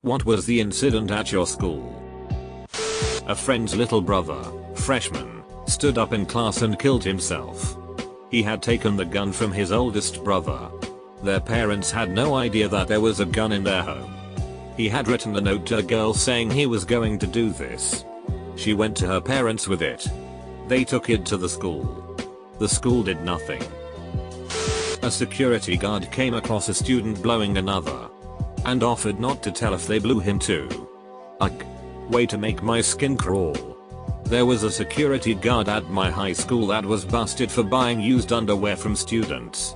What was the incident at your school? A friend's little brother, freshman, stood up in class and killed himself. He had taken the gun from his oldest brother. Their parents had no idea that there was a gun in their home. He had written a note to a girl saying he was going to do this. She went to her parents with it. They took it to the school. The school did nothing. A security guard came across a student blowing another and offered not to tell if they blew him too. Ugh. Way to make my skin crawl. There was a security guard at my high school that was busted for buying used underwear from students.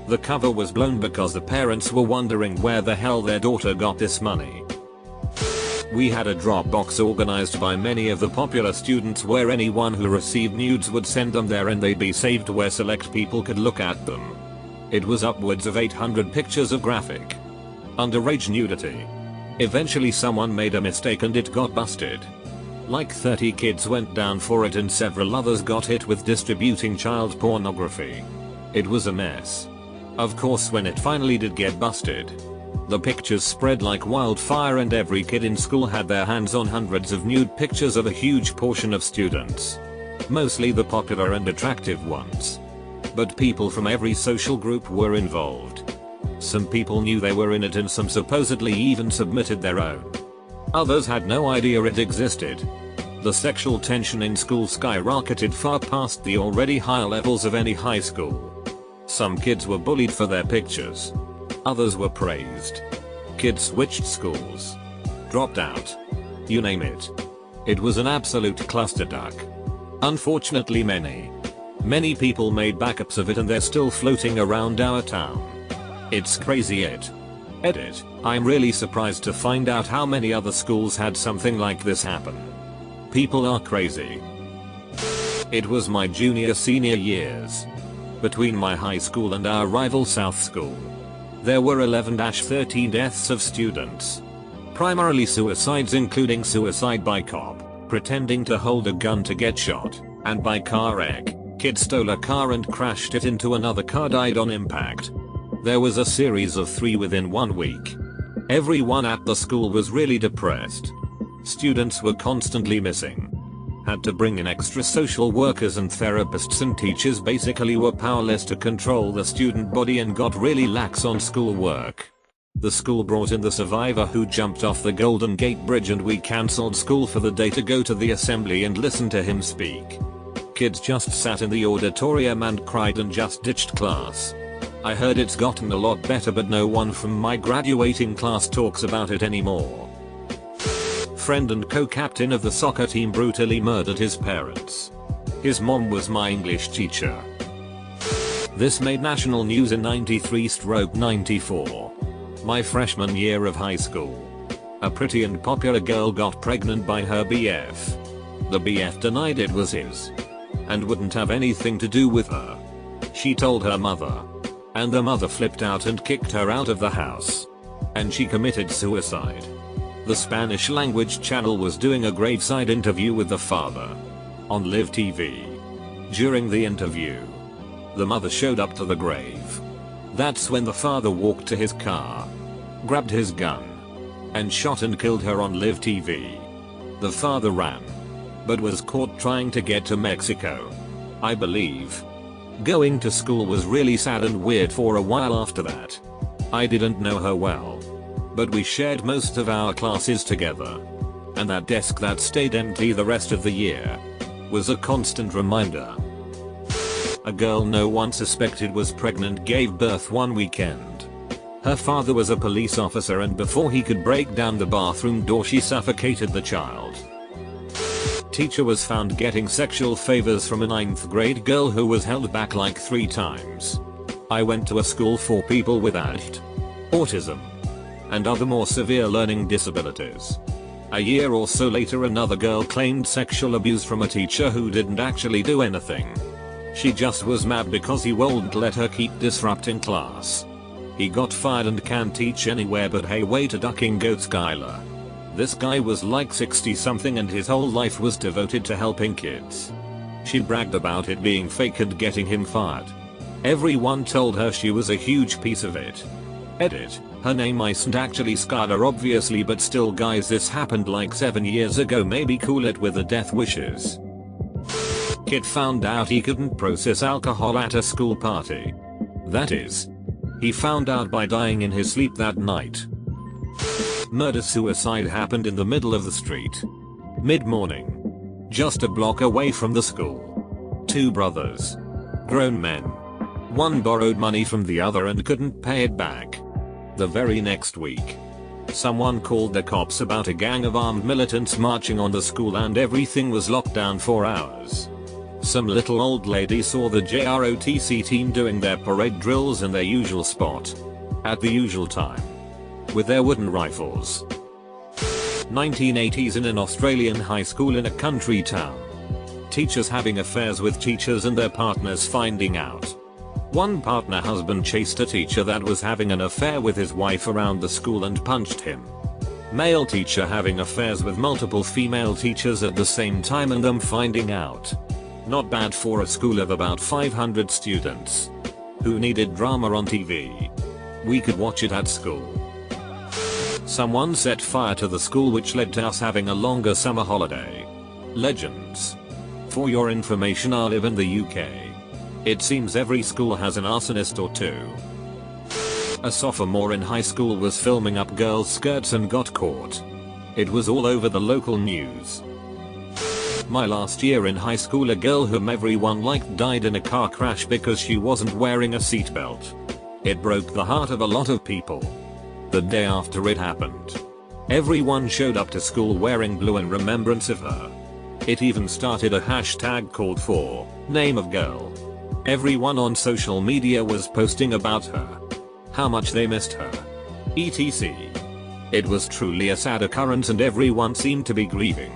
The cover was blown because the parents were wondering where the hell their daughter got this money. We had a drop box organized by many of the popular students where anyone who received nudes would send them there and they'd be saved where select people could look at them. It was upwards of 800 pictures of graphic underage nudity. Eventually someone made a mistake and it got busted. Like 30 kids went down for it and several others got hit with distributing child pornography. It was a mess. Of course when it finally did get busted, the pictures spread like wildfire and every kid in school had their hands on hundreds of nude pictures of a huge portion of students. Mostly the popular and attractive ones. But people from every social group were involved. Some people knew they were in it and some supposedly even submitted their own. Others had no idea it existed. The sexual tension in school skyrocketed far past the already high levels of any high school. Some kids were bullied for their pictures. Others were praised. Kids switched schools. Dropped out. You name it. It was an absolute clusterfuck. Unfortunately many people made backups of it and they're still floating around our town. It's crazy Edit. I'm really surprised to find out how many other schools had something like this happen. People are crazy. It was my senior years. Between my high school and our rival South School, there were 11-13 deaths of students. Primarily suicides including suicide by cop, pretending to hold a gun to get shot, and by car wreck. Kid stole a car and crashed it into another car, died on impact. There was a series of 3 within 1 week. Everyone at the school was really depressed. Students were constantly missing. Had to bring in extra social workers and therapists and teachers basically were powerless to control the student body and got really lax on schoolwork. The school brought in the survivor who jumped off the Golden Gate Bridge and we cancelled school for the day to go to the assembly and listen to him speak. Kids just sat in the auditorium and cried and just ditched class. I heard it's gotten a lot better but no one from my graduating class talks about it anymore. Friend and co-captain of the soccer team brutally murdered his parents. His mom was my English teacher. This made national news in 93/94. My freshman year of high school. A pretty and popular girl got pregnant by her BF. The BF denied it was his and wouldn't have anything to do with her. She told her mother. And the mother flipped out and kicked her out of the house. And she committed suicide. The Spanish language channel was doing a graveside interview with the father on Live TV. During the interview, the mother showed up to the grave. That's when the father walked to his car, grabbed his gun, and shot and killed her on Live TV. The father ran, but was caught trying to get to Mexico, I believe. Going to school was really sad and weird for a while after that. I didn't know her well, but we shared most of our classes together. And that desk that stayed empty the rest of the year was a constant reminder. A girl no one suspected was pregnant gave birth one weekend. Her father was a police officer and before he could break down the bathroom door she suffocated the child. Teacher was found getting sexual favors from a 9th grade girl who was held back like 3 times. I went to a school for people with ADHD, autism, and other more severe learning disabilities. A year or so later another girl claimed sexual abuse from a teacher who didn't actually do anything. She just was mad because he wouldn't let her keep disrupting class. He got fired and can't teach anywhere but hey way to ducking goat Skylar. This guy was like 60 something and his whole life was devoted to helping kids. She bragged about it being fake and getting him fired. Everyone told her she was a huge piece of it. Edit. Her name isn't actually Skylar obviously, but still guys, this happened like 7 years ago, maybe cool it with the death wishes. Kid found out he couldn't process alcohol at a school party. That is, he found out by dying in his sleep that night. Murder-suicide happened in the middle of the street. Mid-morning. Just a block away from the school. Two brothers. Grown men. One borrowed money from the other and couldn't pay it back. The very next week, someone called the cops about a gang of armed militants marching on the school and everything was locked down for hours. Some little old lady saw the JROTC team doing their parade drills in their usual spot. At the usual time. With their wooden rifles. 1980s in an Australian high school in a country town. Teachers having affairs with teachers and their partners finding out. One partner husband chased a teacher that was having an affair with his wife around the school and punched him. Male teacher having affairs with multiple female teachers at the same time and them finding out. Not bad for a school of about 500 students. Who needed drama on TV? We could watch it at school. Someone set fire to the school which led to us having a longer summer holiday. Legends. For your information, I live in the UK. It seems every school has an arsonist or two. A sophomore in high school was filming up girls' skirts and got caught. It was all over the local news. My last year in high school, a girl whom everyone liked died in a car crash because she wasn't wearing a seatbelt. It broke the heart of a lot of people. The day after it happened, everyone showed up to school wearing blue in remembrance of her. It even started a hashtag called for name of girl. Everyone on social media was posting about her. How much they missed her. etc. It was truly a sad occurrence and everyone seemed to be grieving.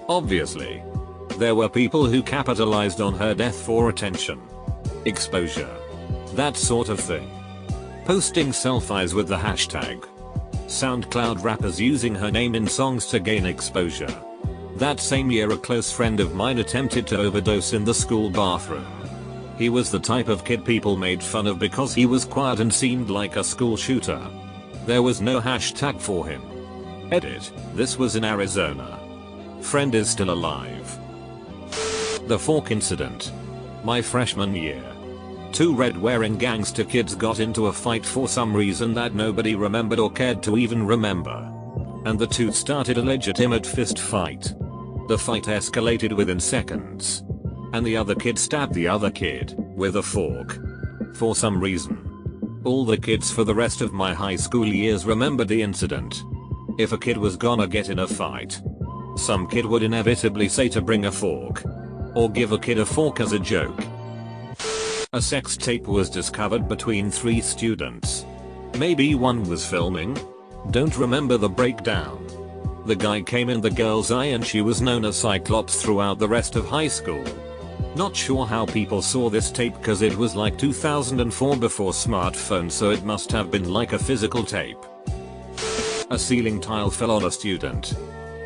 Obviously, there were people who capitalized on her death for attention. Exposure. That sort of thing. Posting selfies with the hashtag. SoundCloud rappers using her name in songs to gain exposure. That same year a close friend of mine attempted to overdose in the school bathroom. He was the type of kid people made fun of because he was quiet and seemed like a school shooter. There was no hashtag for him. Edit. This was in Arizona. Friend is still alive. The Fork Incident. My freshman year. Two red-wearing gangster kids got into a fight for some reason that nobody remembered or cared to even remember. And the two started a legitimate fist fight. The fight escalated within seconds. And the other kid stabbed the other kid with a fork. For some reason. All the kids for the rest of my high school years remembered the incident. If a kid was gonna get in a fight, some kid would inevitably say to bring a fork. Or give a kid a fork as a joke. A sex tape was discovered between 3 students. Maybe one was filming? Don't remember the breakdown. The guy came in the girl's eye and she was known as Cyclops throughout the rest of high school. Not sure how people saw this tape cause it was like 2004 before smartphones, so it must have been like a physical tape. A ceiling tile fell on a student.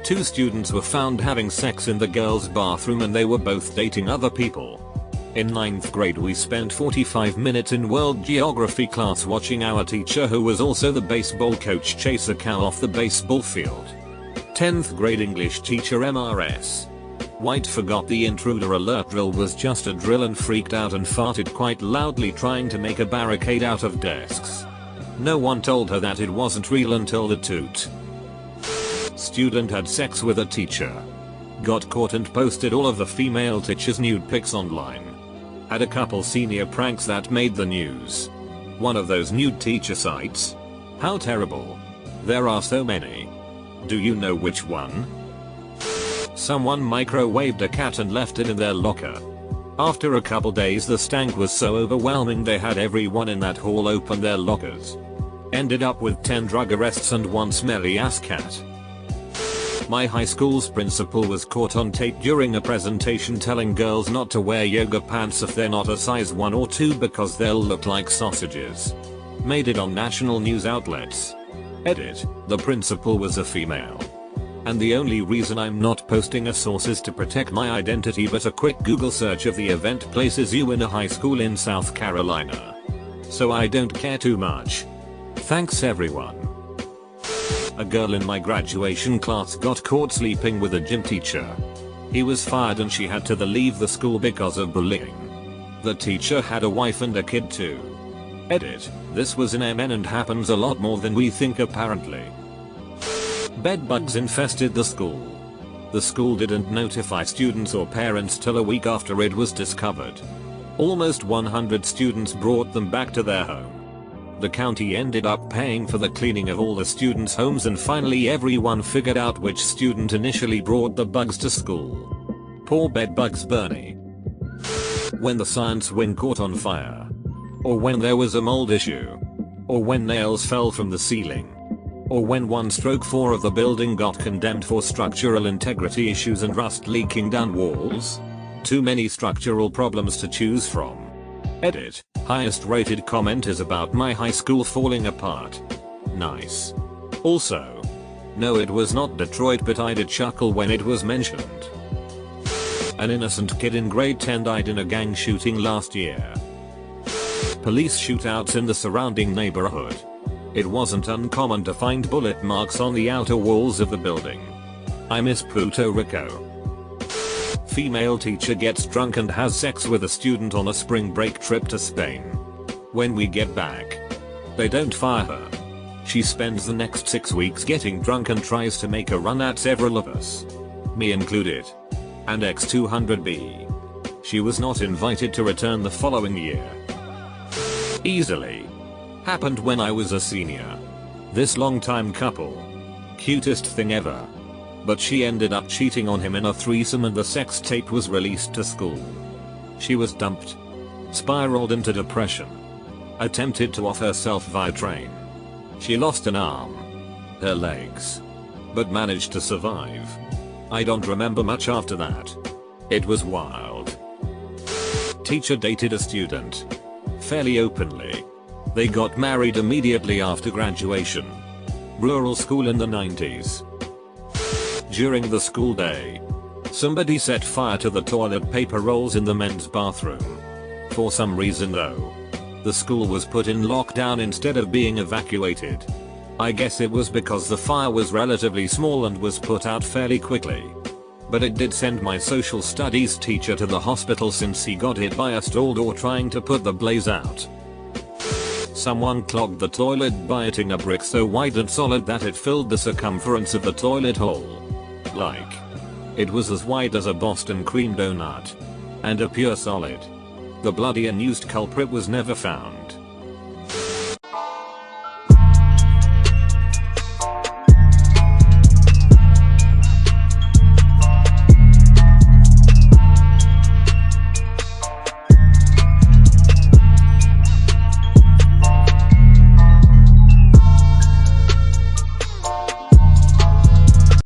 2 students were found having sex in the girl's bathroom and they were both dating other people. In 9th grade we spent 45 minutes in world geography class watching our teacher, who was also the baseball coach, chase a cow off the baseball field. 10th grade English teacher MRS. White forgot the intruder alert drill was just a drill and freaked out and farted quite loudly trying to make a barricade out of desks. No one told her that it wasn't real until the toot. Student had sex with a teacher. Got caught and posted all of the female teacher's nude pics online. Had a couple senior pranks that made the news. One of those nude teacher sites? How terrible. There are so many. Do you know which one? Someone microwaved a cat and left it in their locker. After a couple days the stank was so overwhelming they had everyone in that hall open their lockers. Ended up with 10 drug arrests and 1 smelly ass cat. My high school's principal was caught on tape during a presentation telling girls not to wear yoga pants if they're not a size 1 or 2 because they'll look like sausages. Made it on national news outlets. Edit. The principal was a female. And the only reason I'm not posting a source is to protect my identity, but a quick Google search of the event places you in a high school in South Carolina. So I don't care too much. Thanks everyone. A girl in my graduation class got caught sleeping with a gym teacher. He was fired and she had to leave the school because of bullying. The teacher had a wife and a kid too. Edit. This was in MN and happens a lot more than we think apparently. Bedbugs infested the school. The school didn't notify students or parents till a week after it was discovered. Almost 100 students brought them back to their home. The county ended up paying for the cleaning of all the students' homes and finally everyone figured out which student initially brought the bugs to school. Poor bedbugs Bernie. When the science wing caught on fire. Or when there was a mold issue. Or when nails fell from the ceiling. Or when 1/4 of the building got condemned for structural integrity issues and rust leaking down walls. Too many structural problems to choose from. Edit. Highest rated comment is about my high school falling apart. Nice. Also. No, it was not Detroit, but I did chuckle when it was mentioned. An innocent kid in grade 10 died in a gang shooting last year. Police shootouts in the surrounding neighborhood. It wasn't uncommon to find bullet marks on the outer walls of the building. I miss Puerto Rico. Female teacher gets drunk and has sex with a student on a spring break trip to Spain. When we get back, they don't fire her. She spends the next 6 weeks getting drunk and tries to make a run at several of us. Me included. And X200B. She was not invited to return the following year. Easily. Happened when I was a senior. This longtime couple. Cutest thing ever. But she ended up cheating on him in a threesome and the sex tape was released to school. She was dumped. Spiraled into depression. Attempted to off herself via train. She lost an arm. Her legs. But managed to survive. I don't remember much after that. It was wild. Teacher dated a student. Fairly openly. They got married immediately after graduation. Rural school in the 90s. During the school day, somebody set fire to the toilet paper rolls in the men's bathroom. For some reason though, the school was put in lockdown instead of being evacuated. I guess it was because the fire was relatively small and was put out fairly quickly. But it did send my social studies teacher to the hospital since he got hit by a stall door trying to put the blaze out. Someone clogged the toilet by hitting a brick so wide and solid that it filled the circumference of the toilet hole. Like, it was as wide as a Boston cream donut. And a pure solid. The bloody and used culprit was never found.